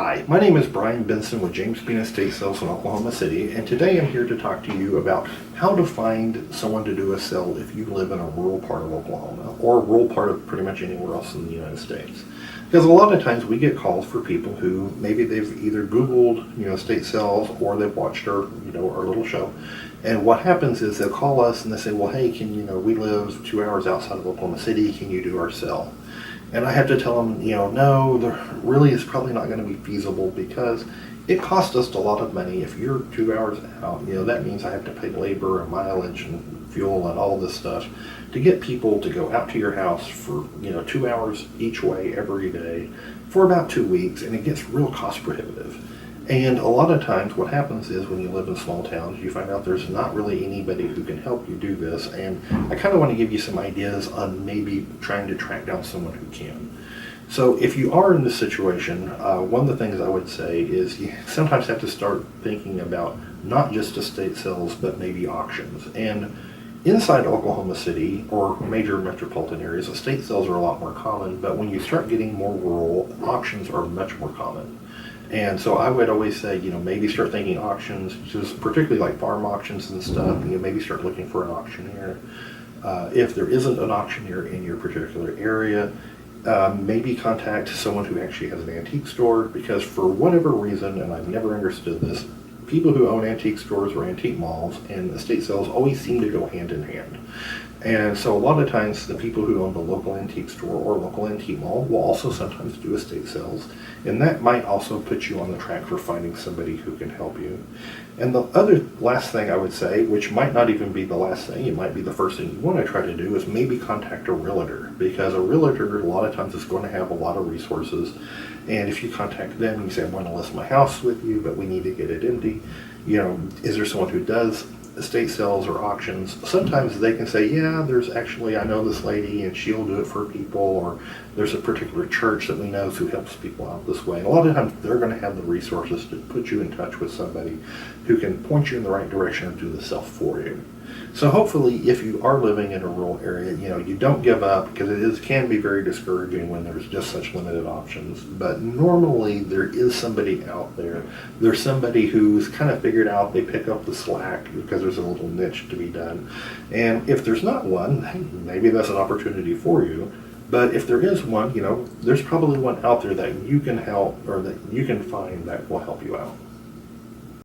Hi, my name is Brian Benson with James Bean Estate Sales in Oklahoma City, and today I'm here to talk to you about how to find someone to do a sale if you live in a rural part of Oklahoma or a rural part of pretty much anywhere else in the United States. Because a lot of times we get calls for people who maybe they've either Googled, estate sales, or they've watched our little show. And what happens is they'll call us and they say, well, hey, we live 2 hours outside of Oklahoma City, can you do our sale? And I have to tell them, no, there really is probably not going to be feasible because it costs us a lot of money. If you're 2 hours out, that means I have to pay labor and mileage and fuel and all this stuff to get people to go out to your house for, 2 hours each way every day for about 2 weeks, and it gets real cost prohibitive. And a lot of times what happens is when you live in small towns, you find out there's not really anybody who can help you do this. And I kind of want to give you some ideas on maybe trying to track down someone who can. So if you are in this situation, one of the things I would say is you sometimes have to start thinking about not just estate sales, but maybe auctions. And inside Oklahoma City or major metropolitan areas, estate sales are a lot more common, but when you start getting more rural, auctions are much more common. And so I would always say, maybe start thinking auctions, just particularly like farm auctions and stuff. Maybe start looking for an auctioneer. If there isn't an auctioneer in your particular area, maybe contact someone who actually has an antique store, because for whatever reason, and I've never understood this, people who own antique stores or antique malls and estate sales always seem to go hand in hand. And so a lot of times the people who own the local antique store or local antique mall will also sometimes do estate sales. And that might also put you on the track for finding somebody who can help you. And the other last thing I would say, which might not even be the last thing, it might be the first thing you want to try to do, is maybe contact a realtor. Because a realtor a lot of times is going to have a lot of resources. And if you contact them and you say, I want to list my house with you, but we need to get it empty, is there someone who does estate sales or auctions? Sometimes they can say, yeah, I know this lady and she'll do it for people, or there's a particular church that we know who helps people out this way. And a lot of times they're going to have the resources to put you in touch with somebody who can point you in the right direction and do the sale for you. So hopefully if you are living in a rural area, you don't give up, because it can be very discouraging when there's just such limited options. But normally there is somebody out there. There's somebody who's kind of figured out, they pick up the slack because there's a little niche to be done. And if there's not one, hey, maybe that's an opportunity for you. But if there is one, there's probably one out there that you can help or that you can find that will help you out.